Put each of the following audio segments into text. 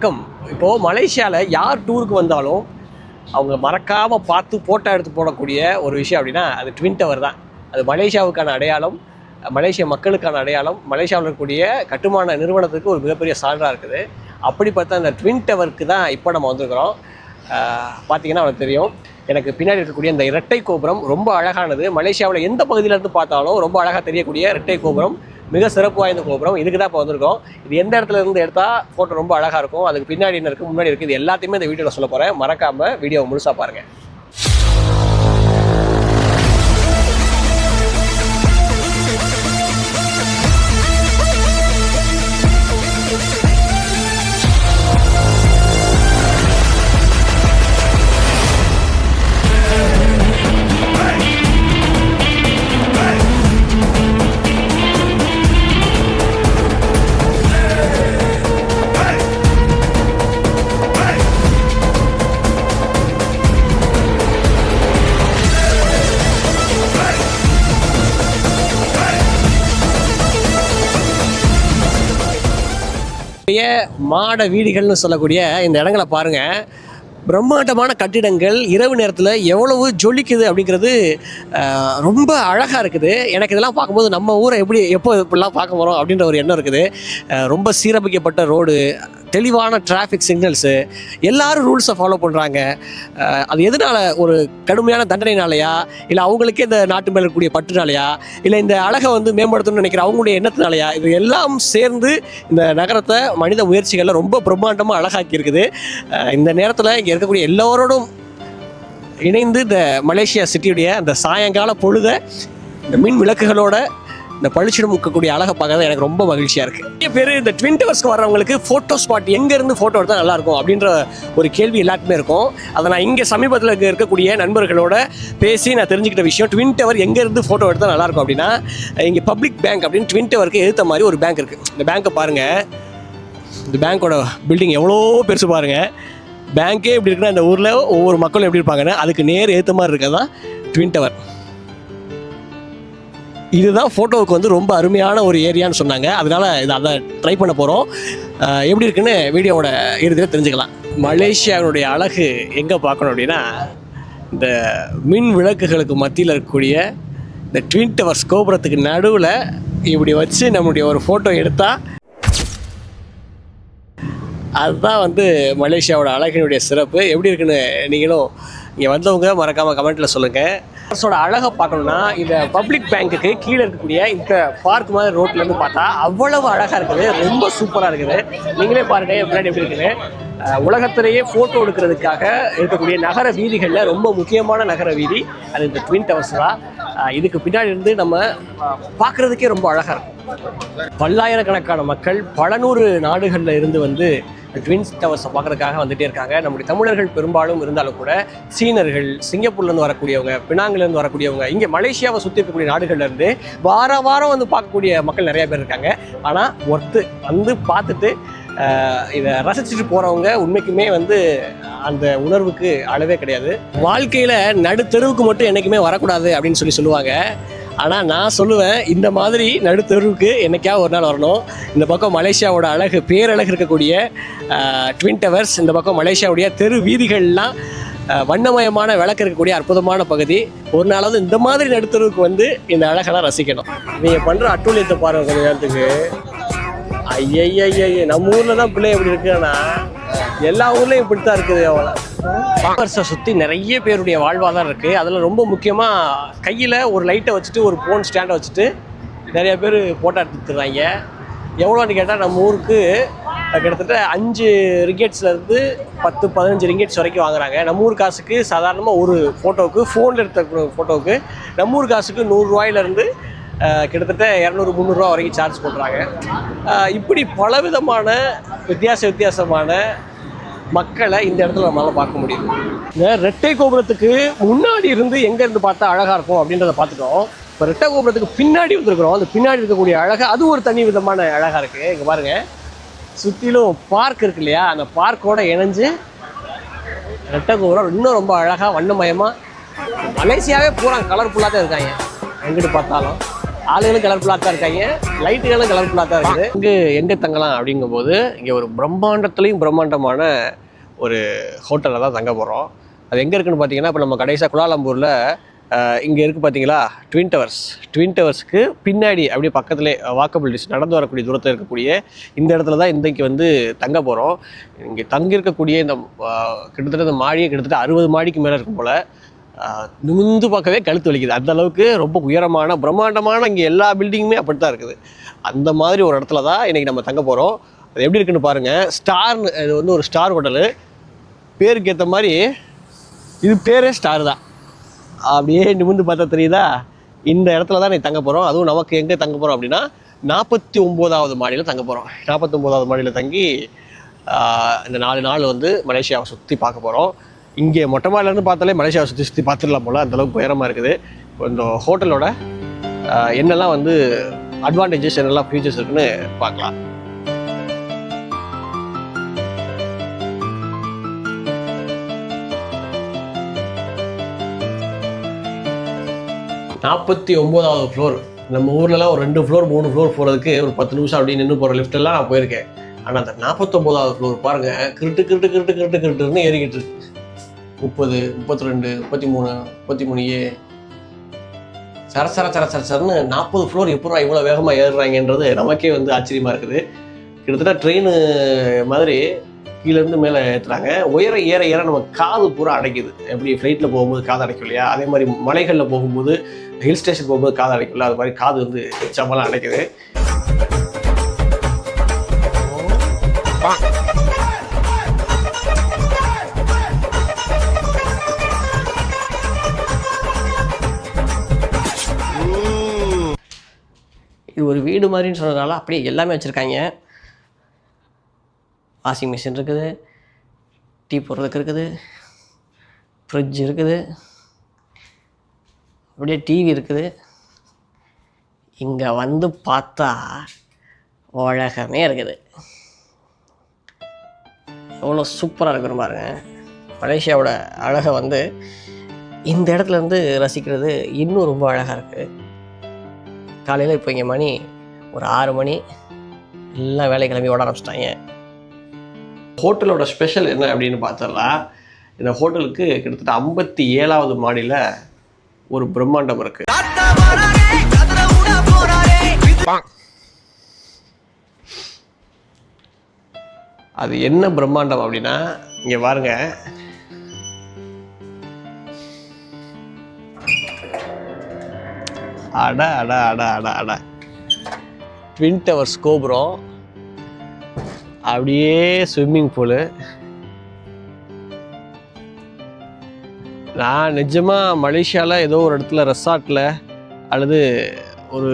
வணக்கம். இப்போது மலேசியாவில் யார் டூருக்கு வந்தாலும் அவங்க மறக்காமல் பார்த்து ஃபோட்டோ எடுத்து போடக்கூடிய ஒரு விஷயம் அப்படின்னா அது ட்வின் டவர் தான். அது மலேசியாவுக்கான அடையாளம், மலேசிய மக்களுக்கான அடையாளம், மலேசியாவில் இருக்கக்கூடிய கட்டுமான நிறுவனத்துக்கு ஒரு மிகப்பெரிய சான்றாக இருக்குது. அப்படிப்பட்ட அந்த ட்வின் டவருக்கு தான் இப்போ நம்ம வந்திருக்கிறோம். பார்த்தீங்கன்னா அவனுக்கு தெரியும், எனக்கு பின்னாடி இருக்கக்கூடிய இந்த இரட்டை கோபுரம் ரொம்ப அழகானது. மலேசியாவில் எந்த பகுதியிலேருந்து பார்த்தாலும் ரொம்ப அழகாக தெரியக்கூடிய இரட்டை கோபுரம், மிக சிறப்பு வாய்ந்த கோபுரம். இதுக்கு தான் இப்போ வந்திருக்கோம். இது எந்த இடத்துல இருந்து எடுத்தால் ஃபோட்டோ ரொம்ப அழகாக இருக்கும், அதுக்கு பின்னாடி என்ன இருக்குது, முன்னாடி இருக்குது, இது எல்லாத்தையுமே இந்த வீடியோவில் சொல்ல போகிறேன். மறக்காமல் வீடியோவை முழுசாக பாருங்கள். மாட வீடுகள்னு சொல்லக்கூடிய இந்த இடங்களை பாருங்கள். பிரம்மாண்டமான கட்டிடங்கள் இரவு நேரத்தில் எவ்வளவு ஜொலிக்குது அப்படிங்கிறது ரொம்ப அழகாக இருக்குது. எனக்கு இதெல்லாம் பார்க்கும்போது நம்ம ஊரை எப்போ இப்படிலாம் பார்க்க போகிறோம் அப்படின்ற ஒரு எண்ணம் இருக்குது. ரொம்ப சீரமைக்கப்பட்ட ரோடு, தெளிவான டிராஃபிக் சிக்னல்ஸு, எல்லோரும் ரூல்ஸை ஃபாலோ பண்ணுறாங்க. அது எதனால், ஒரு கடுமையான தண்டனைனாலையா, இல்லை அவங்களுக்கே இந்த நாட்டு மேலே இருக்கக்கூடிய பற்றுனாலையா, இல்லை இந்த அழகை மேம்படுத்தணும்னு நினைக்கிற அவங்களுடைய எண்ணத்தினாலையா, இது எல்லாம் சேர்ந்து இந்த நகரத்தை மனித முயற்சிகளில் ரொம்ப பிரம்மாண்டமாக அழகாக்கி இருக்குது. இந்த நேரத்தில் இங்கே இருக்கக்கூடிய எல்லோரோடும் இணைந்து இந்த மலேசியா சிட்டியுடைய அந்த சாயங்கால பொழுதை இந்த மின் விளக்குகளோட இந்த பளிச்சிடம் முக்கக்கூடிய அழகை பார்க்கறது எனக்கு ரொம்ப மகிழ்ச்சியாக இருக்குது. நிறைய பேர் இந்த ட்வின் டவர்ஸ்க்கு வர்றவங்களுக்கு ஃபோட்டோ ஸ்பாட் எங்கேருந்து ஃபோட்டோ எடுத்தால் நல்லாயிருக்கும் அப்படின்ற ஒரு கேள்வி எல்லாருக்குமே இருக்கும். அதை நான் இங்கே சமீபத்தில் இருக்கக்கூடிய நண்பர்களோட பேசி நான் தெரிஞ்சுக்கிட்ட விஷயம், ட்வின் டவர் எங்கேருந்து ஃபோட்டோ எடுத்தால் நல்லாயிருக்கும் அப்படின்னா, இங்கே பப்ளிக் பேங்க் அப்படின்னு ட்வின் டவருக்கு எதிர்த்த மாதிரி ஒரு பேங்க் இருக்குது. இந்த பேங்க்கை பாருங்கள், இந்த பேங்க்கோட பில்டிங் எவ்வளோ பெருசு பாருங்கள். பேங்க்கே எப்படி இருக்குன்னா இந்த ஊரில் ஒவ்வொரு மக்களும் எப்படி இருப்பாங்கன்னா அதுக்கு நேர் ஏற்ற மாதிரி இருக்கிறது தான் ட்வின் டவர். இதுதான் ஃபோட்டோவுக்கு ரொம்ப அருமையான ஒரு ஏரியான்னு சொன்னாங்க. அதனால் அதை ட்ரை பண்ண போகிறோம். எப்படி இருக்குன்னு வீடியோவோட இறுதியில் தெரிஞ்சுக்கலாம். மலேசியாவுடைய அழகு எங்கே பார்க்கணும் அப்படின்னா, இந்த மின் விளக்குகளுக்கு மத்தியில் இருக்கக்கூடிய இந்த ட்வின் டவர்ஸ் கோபுரத்துக்கு நடுவில் இப்படி வச்சு நம்மளுடைய ஒரு ஃபோட்டோ எடுத்தால் அதுதான் மலேசியாவோட அழகினுடைய சிறப்பு. எப்படி இருக்குன்னு நீங்களும் இங்கே வந்தவங்க மறக்காமல் கமெண்ட்டில் சொல்லுங்கள். அரசோட அழகை பார்க்கணுன்னா இந்த பப்ளிக் பேங்க்குக்கு கீழே இருக்கக்கூடிய இந்த பார்க் மாதிரி ரோட்லேருந்து பார்த்தா அவ்வளவு அழகாக இருக்குது, ரொம்ப சூப்பராக இருக்குது. நீங்களே பாருங்கள் முன்னாடி எப்படி இருக்குது. உலகத்திலேயே ஃபோட்டோ எடுக்கிறதுக்காக இருக்கக்கூடிய நகர வீதிகளில் ரொம்ப முக்கியமான நகர வீதி அது இந்த ட்வின் டவர்ஸ் தான். இதுக்கு பின்னாடி இருந்து நம்ம பார்க்குறதுக்கே ரொம்ப அழகாக இருக்கும். பல்லாயிரக்கணக்கான மக்கள் பல நூறு நாடுகளில் இருந்து ட்வின் டவர்ஸை பார்க்குறதுக்காக வந்துகிட்டே இருக்காங்க. நம்முடைய தமிழர்கள் பெரும்பாலும் இருந்தாலும் கூட சீனர்கள், சிங்கப்பூர்லேருந்து வரக்கூடியவங்க, பினாங்கிலேருந்து வரக்கூடியவங்க, இங்கே மலேசியாவை சுற்றி இருக்கக்கூடிய நாடுகள்லேருந்து வாரம் பார்க்கக்கூடிய மக்கள் நிறையா பேர் இருக்காங்க. ஆனால் பார்த்துட்டு இதை ரசிச்சுட்டு போகிறவங்க உண்மைக்குமே அந்த உணர்வுக்கு அளவே கிடையாது. வாழ்க்கையில் நடுத்தெருவுக்கு மட்டும் என்றைக்குமே வரக்கூடாது அப்படின்னு சொல்லுவாங்க. ஆனால் நான் சொல்லுவேன், இந்த மாதிரி நடுத்தெருவுக்கு என்றைக்காவது ஒரு நாள் வரணும். இந்த பக்கம் மலேசியாவோட அழகு, பேரழகு இருக்கக்கூடிய ட்வின் டவர்ஸ், இந்த பக்கம் மலேசியாவுடைய தெரு வீதிகள்லாம் வண்ணமயமான விளக்கு இருக்கக்கூடிய அற்புதமான பகுதி. ஒரு நாளாவது இந்த மாதிரி நடுத்தெருவுக்கு இந்த அழகெல்லாம் ரசிக்கணும். நீங்கள் பண்ணுற அட்டூழியத்தை பாருங்கள் கொஞ்சம் நேரத்துக்கு. ஐயய்ய, நம்ம ஊரில் தான் பிள்ளை எப்படி இருக்குன்னா எல்லா ஊர்லேயும் இப்படி தான் இருக்குது. அவ்வளோ பாம்பர்ஸை சுற்றி நிறைய பேருடைய வாழ்வாதாரம் இருக்குது. அதில் ரொம்ப முக்கியமாக கையில் ஒரு லைட்டை வச்சுட்டு ஒரு ஃபோன் ஸ்டாண்டை வச்சுட்டு நிறைய பேர் ஃபோட்டோ எடுத்துடுறாங்க. எவ்வளோன்னு கேட்டால் நம்ம ஊருக்கு கிட்டத்தட்ட 5 ரிங்கெட்ஸ்லேருந்து 10-15 ரிங்கெட்ஸ் வரைக்கும் வாங்குறாங்க. நம்ம ஊர் காசுக்கு சாதாரணமாக ஒரு ஃபோட்டோவுக்கு, ஃபோனில் எடுத்த ஃபோட்டோவுக்கு நம்ம ஊர் காசுக்கு 100 ரூபாயிலேருந்து கிட்டத்தட்ட 200-300 ரூபா வரைக்கும் சார்ஜ் பண்ணுறாங்க. இப்படி பலவிதமான வித்தியாசமான மக்களை இந்த இடத்துல நம்மளால் பார்க்க முடியும். இந்த ரெட்டை கோபுரத்துக்கு முன்னாடி இருந்து எங்கேருந்து பார்த்தா அழகாக இருக்கும் அப்படின்றத பார்த்துட்டோம். இப்போ ரெட்டை கோபுரத்துக்கு பின்னாடி வந்துருக்குறோம். அந்த பின்னாடி இருக்கக்கூடிய அழகு அது ஒரு தனி விதமான அழகாக இருக்குது. இங்கே பாருங்கள், சுற்றிலும் பார்க் இருக்கு இல்லையா, அந்த பார்க்கோடு இணைஞ்சு ரெட்டை கோபுரம் இன்னும் ரொம்ப அழகாக வண்ணமயமாக. மலேசியாவே பூரா கலர்ஃபுல்லாக தான் இருக்காங்க எங்கிட்டு பார்த்தாலும். ஆளுகளும் கலர்ஃபுல்லாக தான் இருக்காங்க, லைட்டுகளும் கலர்ஃபுல்லாக தான் இருக்குது. இங்கே எங்கே தங்கலாம் அப்படிங்கும்போது இங்கே ஒரு பிரம்மாண்டத்துலேயும் பிரம்மாண்டமான ஒரு ஹோட்டலில் தான் தங்க போகிறோம். அது எங்கே இருக்குதுன்னு பார்த்தீங்கன்னா, இப்போ நம்ம கடைசியாக குலாலம்பூரில் இங்கே இருக்குது பார்த்தீங்களா, ட்வின் டவர்ஸ்க்கு பின்னாடி அப்படியே பக்கத்துலேயே வாக்கபிள் டிஸ்டன்ஸ் நடந்து வரக்கூடிய தூரத்தில் இருக்கக்கூடிய இந்த இடத்துல தான் இன்றைக்கு வந்து தங்க போகிறோம். இங்கே தங்கியிருக்கக்கூடிய இந்த கிட்டத்தட்ட இந்த மாடியே கிட்டத்தட்ட 60 மாடிக்கு மேலே இருக்கும் போல். நிமிந்து பார்க்கவே கழுத்து வலிக்குது, அந்த அளவுக்கு ரொம்ப உயரமான பிரம்மாண்டமான இங்கே எல்லா பில்டிங்குமே அப்படி தான் இருக்குது. அந்த மாதிரி ஒரு இடத்துல தான் இன்றைக்கி நம்ம தங்க போகிறோம். அது எப்படி இருக்குன்னு பாருங்கள். ஸ்டார்னு, இது வந்து ஒரு ஸ்டார் ஹோட்டலு, பேருக்கு ஏற்ற மாதிரி இது பேரே ஸ்டார் தான். அப்படியே நிமிந்து பார்த்தா தெரியுதா, இந்த இடத்துல தான் நீ தங்க போகிறோம். அதுவும் நமக்கு எங்கே தங்க போகிறோம் அப்படின்னா 49வது மாடியில் தங்க போகிறோம். 49வது மாடியில் தங்கி இந்த 4 நாள் வந்து மலேசியாவை சுற்றி பார்க்க போகிறோம். இங்கே மொட்டை மாடிலேருந்து பார்த்தாலே மலேசியாவை சுற்றி பார்த்துடலாம் போல், அந்தளவுக்கு உயரமாக இருக்குது. இந்த ஹோட்டலோட என்னெல்லாம் வந்து அட்வான்டேஜஸ், என்னெல்லாம் ஃபியூச்சர்ஸ் இருக்குன்னு பார்க்கலாம். நாற்பத்தி 49வது ஃப்ளோர். நம்ம ஊர்லலாம் ஒரு 2 ஃப்ளோர் 3 ஃப்ளோர் போகிறதுக்கு ஒரு 10 நிமிஷம் அப்படின்னு நின்று போகிற லிஃப்டெல்லாம் நான் போயிருக்கேன். ஆனால் அந்த 49வது ஃப்ளோர் பாருங்கள், கிருட்டுன்னு ஏறிக்கிட்டு இருக்கு. 30, 32, 33, 33A சரன்னு 40 ஃப்ளோர் எப்போ இவ்வளோ வேகமாக ஏறுறாங்கன்றது நமக்கே வந்து ஆச்சரியமாக இருக்குது. கிட்டத்தட்ட ட்ரெயின் மாதிரி கீழேருந்து மேலே ஏற்றுறாங்க. உயரம் ஏற ஏற நம்ம காது பூரா அடைக்குது. எப்படி ஃப்ளைட்டில் போகும்போது காது அடைக்கும் இல்லையா, அதே மாதிரி மலைகளில் போகும்போது, ஹில் ஸ்டேஷன் போகும்போது காது அடைக்கும்ல, அது மாதிரி காது வந்து சம்பளம் அடைக்குது. இது ஒரு வீடு மாதிரின்னு சொன்னதுனால அப்படியே எல்லாமே வச்சுருக்காங்க. வாஷிங் மிஷின் இருக்குது, டீ போடுறதுக்கு இருக்குது, ஃப்ரிட்ஜ் இருக்குது, அப்படியே டிவி இருக்குது. இங்கே வந்து பார்த்தா உலகமே இருக்குது. எவ்வளோ சூப்பராக இருக்குன்னு பாருங்கள். மலேசியாவோட அழகை வந்து இந்த இடத்துலேருந்து ரசிக்கிறது இன்னும் ரொம்ப அழகாக இருக்குது. காலையில் இப்போ இங்கே மணி ஒரு 6 மணி, எல்லாம் வேலை கிளம்பி ஓட ஆரம்பிச்சிட்டாங்க. ஹோட்டலோட ஸ்பெஷல் என்ன அப்படின்னு பார்த்தோம்னா, இந்த ஹோட்டலுக்கு கிட்டத்தட்ட 57வது மாடியில் ஒரு பிரம்மாண்டம் இருக்குது. அது என்ன பிரம்மாண்டம் அப்படின்னா, இங்கே பாருங்க, அட அட அட அட அட ட்வின் டவர்ஸ் கோபுரம், அப்படியே ஸ்விம்மிங் பூலு. நான் நிஜமாக மலேசியாவில் ஏதோ ஒரு இடத்துல ரெசார்ட்டில் அல்லது ஒரு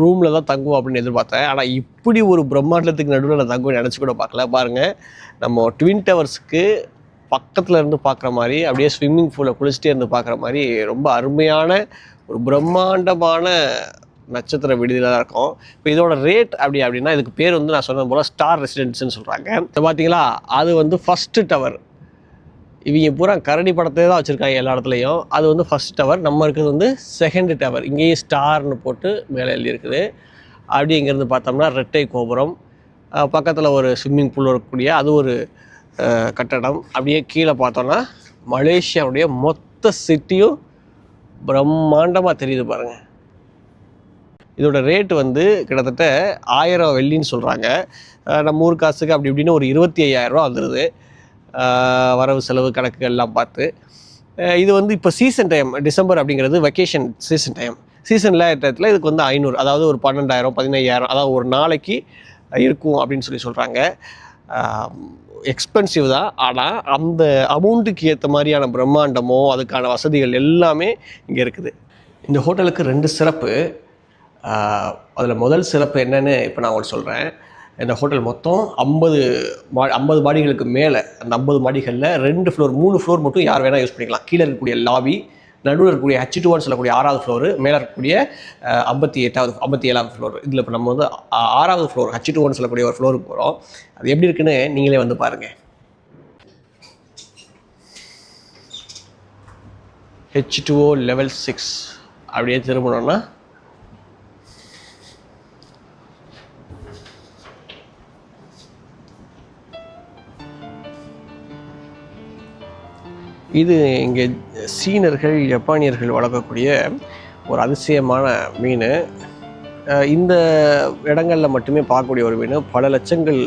ரூமில் தான் தங்குவோம் அப்படின்னு எதிர்பார்த்தேன். ஆனால் இப்படி ஒரு பிரம்மாண்டத்துக்கு நடுவில் நான் தங்குவேன் நினச்சி கூட பார்க்கல. பாருங்கள், நம்ம ட்வின் டவர்ஸ்க்கு பக்கத்தில் இருந்து பார்க்குற மாதிரி, அப்படியே ஸ்விம்மிங் பூலை குளிச்சுட்டே இருந்து பார்க்குற மாதிரி ரொம்ப அருமையான ஒரு பிரம்மாண்டமான நட்சத்திர விடுதியில் தான் இருக்கும். இப்போ இதோட ரேட் அப்படின்னா, இதுக்கு பேர் வந்து நான் சொன்னது போல் ஸ்டார் ரெசிடென்ஸ்ன்னு சொல்கிறாங்க. இப்போ பார்த்தீங்களா, அது வந்து ஃபஸ்ட்டு டவர். இவங்க பூரா கரடி படத்தை தான் வச்சுருக்காங்க எல்லா இடத்துலையும். அது வந்து ஃபஸ்ட் டவர். நம்ம இருக்கிறது வந்து செகண்ட் டவர். இங்கேயும் ஸ்டார்னு போட்டு மேலே எழுதியிருக்குது. அப்படி இங்கேருந்து பார்த்தோம்னா ரெட்டை கோபுரம், பக்கத்தில் ஒரு ஸ்விம்மிங் பூல் இருக்கக்கூடிய அது ஒரு கட்டடம். அப்படியே கீழே பார்த்தோன்னா மலேசியாவுடைய மொத்த சிட்டியும் பிரம்மாண்டமாக தெரியுது பாருங்கள். இதோட ரேட்டு வந்து கிட்டத்தட்ட 1000 வெள்ளின்னு சொல்கிறாங்க. நம்ம ஊர் காசுக்கு அப்படி இப்படின்னு ஒரு 25,000 ரூபா வந்துடுது, வரவு செலவு கணக்கு எல்லாம் பார்த்து. இது வந்து இப்போ சீசன் டைம், டிசம்பர் அப்படிங்கிறது வெக்கேஷன் சீசன் டைம். சீசன் இல்லாத இதுக்கு வந்து 500, அதாவது ஒரு 12,000 15,000, அதாவது ஒரு நாளைக்கு இருக்கும் அப்படின்னு சொல்கிறாங்க. எக்ஸ்பென்சிவ் தான், ஆனால் அந்த அமௌண்ட்டுக்கு ஏற்ற மாதிரியான பிரம்மாண்டமோ அதுக்கான வசதிகள் எல்லாமே இங்கே இருக்குது. இந்த ஹோட்டலுக்கு 2 சிறப்பு. அதில் முதல் சிறப்பு என்னென்னு இப்போ நான் உங்களுக்கு சொல்கிறேன். இந்த ஹோட்டல் மொத்தம் 50 மாடிகளுக்கு மேலே. அந்த 50 மாடிகளில் 2 ஃப்ளோர் 3 ஃப்ளோர் மட்டும் யார் வேணால் யூஸ் பண்ணிக்கலாம். கீழே இருக்கக்கூடிய லாபி, நடுவில் இருக்கக்கூடிய H2 சொல்லக்கூடிய 6வது ஃப்ளோரு, மேலே இருக்கக்கூடிய 57வது ஃப்ளோர். இதில் இப்போ நம்ம வந்து 6வது ஃப்ளோர் H2 சொல்லக்கூடிய ஒரு ஃப்ளோருக்கு போகிறோம். அது எப்படி இருக்குன்னு நீங்களே வந்து பாருங்கள். H2O level 6 அப்படியே திரும்பணும்னா இது இங்கே சீனர்கள் ஜப்பானியர்கள் வளர்க்கக்கூடிய ஒரு அதிசயமான மீன். இந்த இடங்களில் மட்டுமே பார்க்கக்கூடிய ஒரு மீன். பல லட்சங்கள்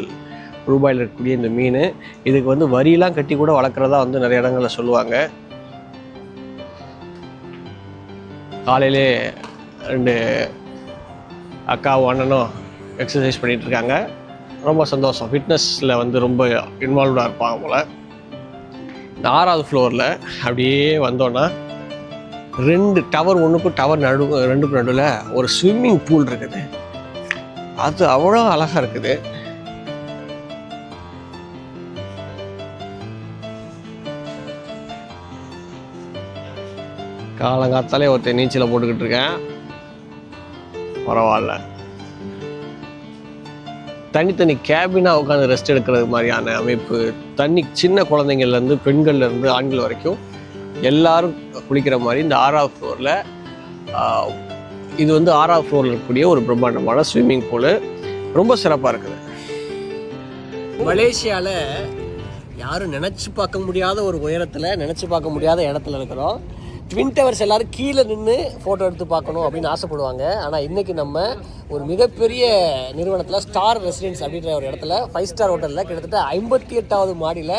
ரூபாயில் இருக்கக்கூடிய இந்த மீன். இதுக்கு வந்து வரியெல்லாம் கட்டி கூட வளர்க்குறதா வந்து நிறைய இடங்களில் சொல்லுவாங்க. காலையிலே 2 அக்காவும் அண்ணனும் எக்ஸசைஸ் பண்ணிகிட்ருக்காங்க. ரொம்ப சந்தோஷம். ஃபிட்னஸில் வந்து ரொம்ப இன்வால்வ்டாக இருப்பாங்க போல். இந்த 6வது ஃப்ளோரில் அப்படியே வந்தோன்னா 2 டவர், ஒன்றுக்கும் டவர் ரெண்டுக்கும் நடுவில் ஒரு ஸ்விம்மிங் பூல் இருக்குது. அது அவ்வளோ அழகாக இருக்குது. காலங்காத்தாலே ஒருத்தர் நீச்சலை போட்டுக்கிட்டு இருக்கேன். பரவாயில்ல. தனித்தனி கேபினாக உட்காந்து ரெஸ்ட் எடுக்கிறது மாதிரியான அமைப்பு. சின்ன குழந்தைங்கள்லேருந்து பெண்கள்லேருந்து ஆண்கள் வரைக்கும் எல்லாரும் குளிக்கிற மாதிரி இந்த 6வது ஃப்ளோரில். இது வந்து 6வது ஃப்ளோரில் இருக்கக்கூடிய ஒரு பிரம்மாண்டமான ஸ்விம்மிங் பூலு. ரொம்ப சிறப்பாக இருக்குது. மலேசியாவில் யாரும் நினச்சி பார்க்க முடியாத ஒரு உயரத்தில், நினச்சி பார்க்க முடியாத இடத்துல இருக்கிறோம். ட்வின் டவர்ஸ் எல்லோரும் கீழே நின்று ஃபோட்டோ எடுத்து பார்க்கணும் அப்படின்னு ஆசைப்படுவாங்க. ஆனால் இன்றைக்கி நம்ம ஒரு மிகப்பெரிய நிறுவனத்தில் ஸ்டார் ரெசிடென்ஸ் அப்படின்ற ஒரு இடத்துல 5 ஸ்டார் ஹோட்டலில் கிட்டத்தட்ட 58வது மாடியில்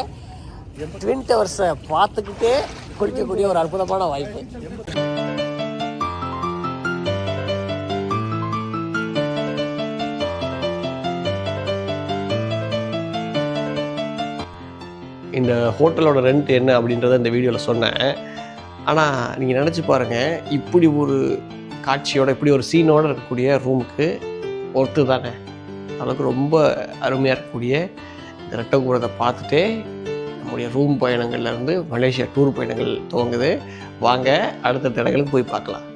ட்வின் டவர்ஸை பார்த்துக்கிட்டே குளிக்கக்கூடிய ஒரு அற்புதமான வாய்ப்பு. இந்த ஹோட்டலோட ரெண்ட் என்ன அப்படின்றத இந்த வீடியோவில் சொன்னேன். ஆனால் நீங்கள் நினச்சி பாருங்கள், இப்படி ஒரு காட்சியோட, இப்படி ஒரு சீனோடு இருக்கக்கூடிய ரூமுக்கு ஒர்த்து தானே. அளவுக்கு ரொம்ப அருமையாக இருக்கக்கூடிய இந்த ரெட்டகுரத்தை பார்த்துட்டே நம்முடைய ரூம் பயணங்கள்லேருந்து மலேசியா டூர் பயணங்கள் துவங்குது. வாங்க அடுத்த இடங்களுக்கு போய் பார்க்கலாம்.